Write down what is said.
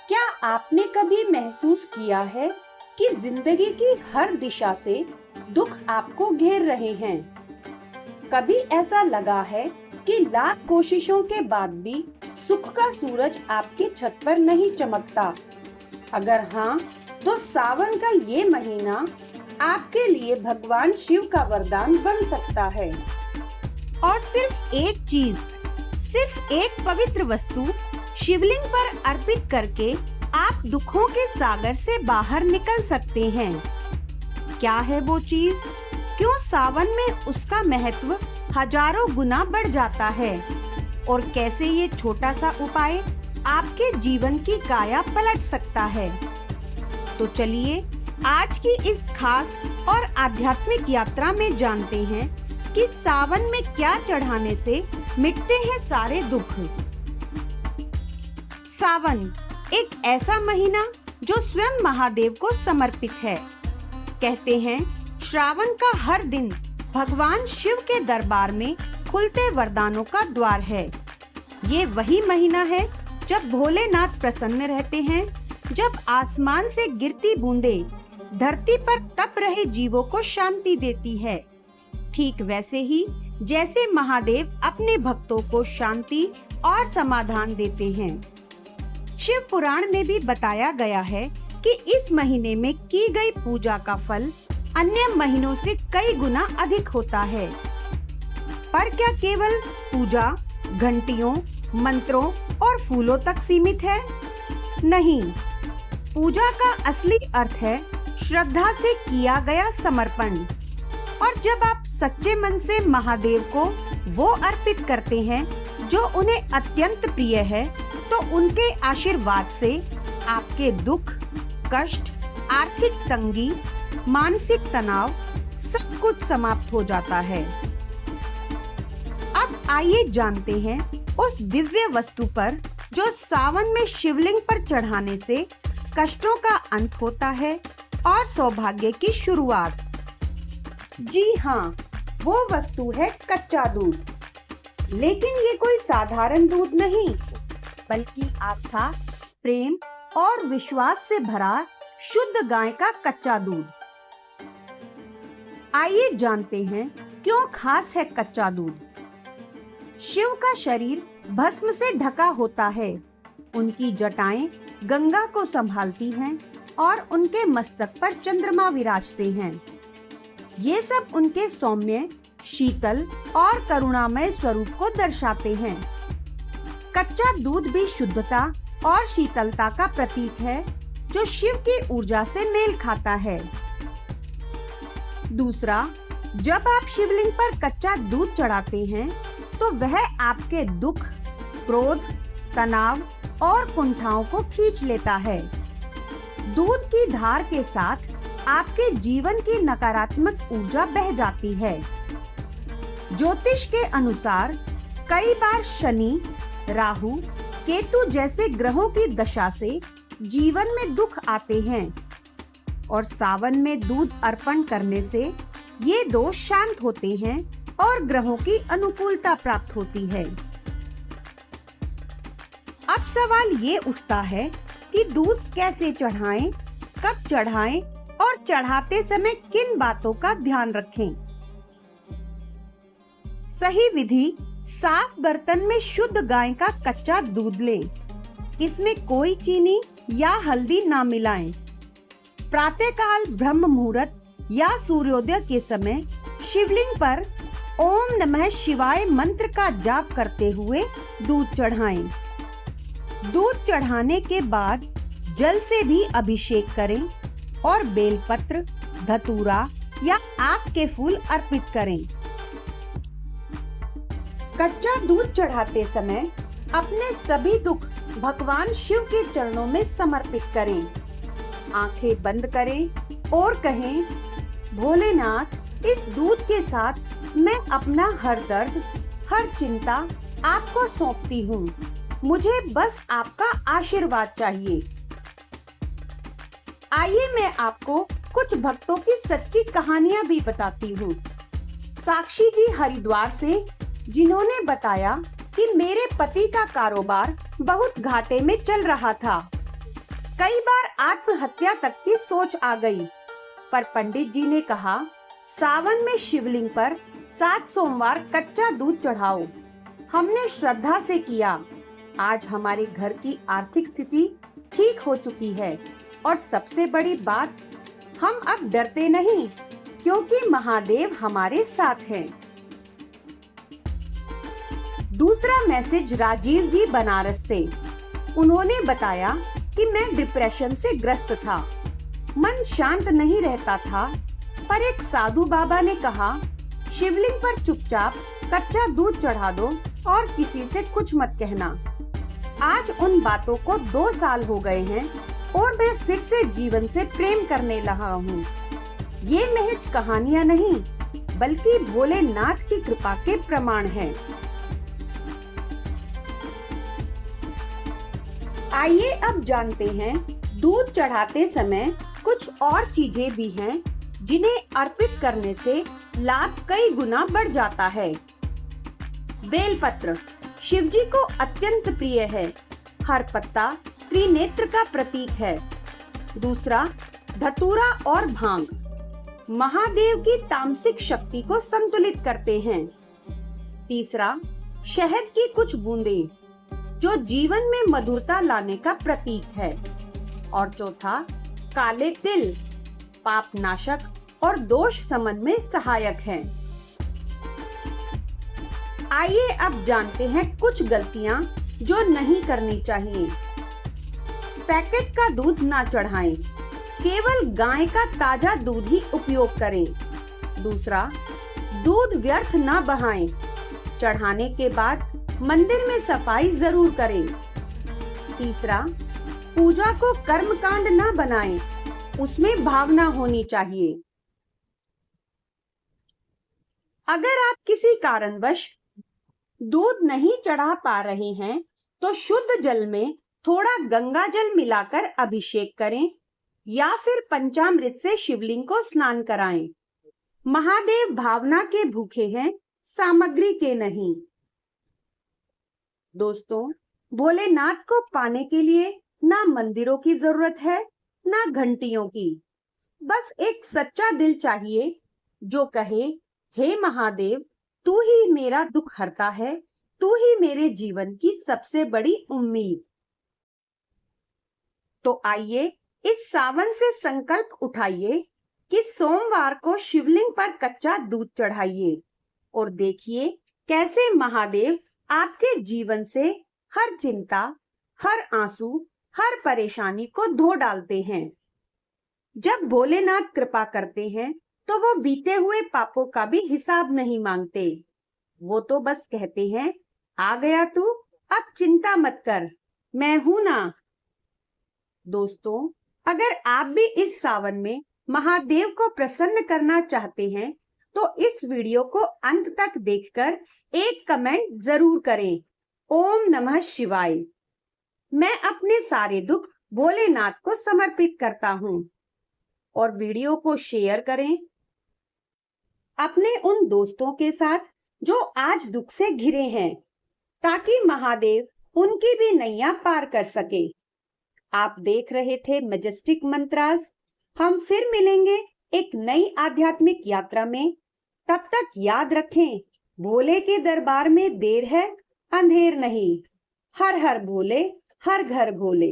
क्या आपने कभी महसूस किया है कि जिंदगी की हर दिशा से दुख आपको घेर रहे हैं? कभी ऐसा लगा है कि लाख कोशिशों के बाद भी सुख का सूरज आपकी छत पर नहीं चमकता? अगर हाँ, तो सावन का ये महीना आपके लिए भगवान शिव का वरदान बन सकता है। और सिर्फ एक चीज, सिर्फ एक पवित्र वस्तु शिवलिंग पर अर्पित करके आप दुखों के सागर से बाहर निकल सकते हैं। क्या है वो चीज? क्यों सावन में उसका महत्व हजारों गुना बढ़ जाता है? और कैसे ये छोटा सा उपाय आपके जीवन की काया पलट सकता है? तो चलिए आज की इस खास और आध्यात्मिक यात्रा में जानते हैं कि सावन में क्या चढ़ाने से मिटते हैं सारे दुख। सावन एक ऐसा महीना जो स्वयं महादेव को समर्पित है। कहते हैं श्रावण का हर दिन भगवान शिव के दरबार में खुलते वरदानों का द्वार है। ये वही महीना है जब भोलेनाथ प्रसन्न रहते हैं, जब आसमान से गिरती बूंदें धरती पर तप रहे जीवों को शांति देती है। ठीक वैसे ही जैसे महादेव अपने भक्तों को शांति और समाधान देते हैं। शिव पुराण में भी बताया गया है कि इस महीने में की गई पूजा का फल अन्य महीनों से कई गुना अधिक होता है। पर क्या केवल पूजा घंटियों, मंत्रों और फूलों तक सीमित है? नहीं, पूजा का असली अर्थ है श्रद्धा से किया गया समर्पण। और जब आप सच्चे मन से महादेव को वो अर्पित करते हैं जो उन्हें अत्यंत प्रिय है, तो उनके आशीर्वाद से आपके दुख, कष्ट, आर्थिक तंगी, मानसिक तनाव सब कुछ समाप्त हो जाता है। अब आइए जानते हैं उस दिव्य वस्तु पर जो सावन में शिवलिंग पर चढ़ाने से कष्टों का अंत होता है और सौभाग्य की शुरुआत। जी हाँ, वो वस्तु है कच्चा दूध। लेकिन ये कोई साधारण दूध नहीं, बल्कि आस्था, प्रेम और विश्वास से भरा शुद्ध गाय का कच्चा दूध। आइए जानते हैं क्यों खास है कच्चा दूध। शिव का शरीर भस्म से ढका होता है। उनकी जटाएं गंगा को संभालती हैं और उनके मस्तक पर चंद्रमा विराजते हैं। ये सब उनके सौम्य, शीतल और करुणामय स्वरूप को दर्शाते हैं। कच्चा दूध भी शुद्धता और शीतलता का प्रतीक है, जो शिव की ऊर्जा से मेल खाता है। दूसरा, जब आप शिवलिंग पर कच्चा दूध चढ़ाते हैं, तो वह आपके दुख, क्रोध, तनाव और कुंठाओं को खींच लेता है। दूध की धार के साथ आपके जीवन की नकारात्मक ऊर्जा बह जाती है। ज्योतिष के अनुसार कई बार शनि, राहु, केतु जैसे ग्रहों की दशा से जीवन में दुख आते हैं और सावन में दूध अर्पण करने से ये दोष शांत होते हैं और ग्रहों की अनुकूलता प्राप्त होती है। अब सवाल ये उठता है कि दूध कैसे चढ़ाएं, कब चढ़ाएं और चढ़ाते समय किन बातों का ध्यान रखें। सही विधि, साफ बर्तन में शुद्ध गाय का कच्चा दूध लें। इसमें कोई चीनी या हल्दी ना मिलाएं। प्रातःकाल ब्रह्म मुहूर्त या सूर्योदय के समय शिवलिंग पर ओम नमः शिवाय मंत्र का जाप करते हुए दूध चढ़ाएं। दूध चढ़ाने के बाद जल से भी अभिषेक करें और बेलपत्र, धतूरा या आक के फूल अर्पित करें। कच्चा दूध चढ़ाते समय अपने सभी दुख भगवान शिव के चरणों में समर्पित करें। आंखें बंद करें और कहें, भोलेनाथ, इस दूध के साथ मैं अपना हर दर्द, हर चिंता आपको सौंपती हूँ। मुझे बस आपका आशीर्वाद चाहिए। आइए मैं आपको कुछ भक्तों की सच्ची कहानियां भी बताती हूँ। साक्षी जी हरिद्वार से, जिन्होंने बताया कि मेरे पति का कारोबार बहुत घाटे में चल रहा था। कई बार आत्महत्या तक की सोच आ गई, पर पंडित जी ने कहा, सावन में शिवलिंग पर 7 सोमवार कच्चा दूध चढ़ाओ। हमने श्रद्धा से किया। आज हमारे घर की आर्थिक स्थिति ठीक हो चुकी है और सबसे बड़ी बात, हम अब डरते नहीं क्योंकि महादेव हमारे साथ हैं। दूसरा मैसेज राजीव जी बनारस से। उन्होंने बताया कि मैं डिप्रेशन से ग्रस्त था, मन शांत नहीं रहता था, पर एक साधु बाबा ने कहा, शिवलिंग पर चुपचाप कच्चा दूध चढ़ा दो और किसी से कुछ मत कहना। आज उन बातों को 2 साल हो गए हैं और मैं फिर से जीवन से प्रेम करने लगा हूँ। ये महज कहानियाँ नहीं, बल्कि भोलेनाथ की कृपा के प्रमाण हैं। आइए अब जानते हैं, दूध चढ़ाते समय कुछ और चीजें भी हैं जिन्हें अर्पित करने से लाभ कई गुना बढ़ जाता है। बेलपत्र शिव जी को अत्यंत प्रिय है। हर पत्ता त्रिनेत्र का प्रतीक है। दूसरा, धतूरा और भांग महादेव की तामसिक शक्ति को संतुलित करते हैं। तीसरा, शहद की कुछ बूंदें जो जीवन में मधुरता लाने का प्रतीक है। और चौथा, काले तिल पाप नाशक और दोष समन में सहायक हैं। आइए अब जानते हैं कुछ गलतियां जो नहीं करनी चाहिए। पैकेट का दूध ना चढ़ाएं, केवल गाय का ताजा दूध ही उपयोग करें। दूसरा, दूध व्यर्थ ना बहाएं, चढ़ाने के बाद मंदिर में सफाई जरूर करें। तीसरा, पूजा को कर्मकांड ना बनाएं, उसमें भावना होनी चाहिए। अगर आप किसी कारणवश दूध नहीं चढ़ा पा रहे हैं, तो शुद्ध जल में थोड़ा गंगा जल मिलाकर अभिषेक करें या फिर पंचामृत से शिवलिंग को स्नान कराएं। महादेव भावना के भूखे हैं, सामग्री के नहीं। दोस्तों, भोलेनाथ को पाने के लिए ना मंदिरों की जरूरत है, ना घंटियों की। बस एक सच्चा दिल चाहिए जो कहे, हे महादेव, तू ही मेरा दुख हरता है, तू ही मेरे जीवन की सबसे बड़ी उम्मीद। तो आइए इस सावन से संकल्प उठाइए कि सोमवार को शिवलिंग पर कच्चा दूध चढ़ाइए और देखिए कैसे महादेव आपके जीवन से हर चिंता, हर आंसू, हर परेशानी को धो डालते हैं। जब भोलेनाथ कृपा करते हैं तो वो बीते हुए पापों का भी हिसाब नहीं मांगते। वो तो बस कहते हैं, आ गया तू, अब चिंता मत कर, मैं हूं ना। दोस्तों, अगर आप भी इस सावन में महादेव को प्रसन्न करना चाहते हैं तो इस वीडियो को अंत तक देखकर एक कमेंट जरूर करें, ओम नमः शिवाय। मैं अपने सारे दुख भोलेनाथ को समर्पित करता हूँ। और वीडियो को शेयर करें अपने उन दोस्तों के साथ जो आज दुख से घिरे हैं, ताकि महादेव उनकी भी नैया पार कर सके। आप देख रहे थे मैजेस्टिक मंत्रास। हम फिर मिलेंगे एक नई आध्यात्मिक यात्रा में। तब तक याद रखें, भोले के दरबार में देर है, अंधेर नहीं। हर हर भोले, हर घर भोले।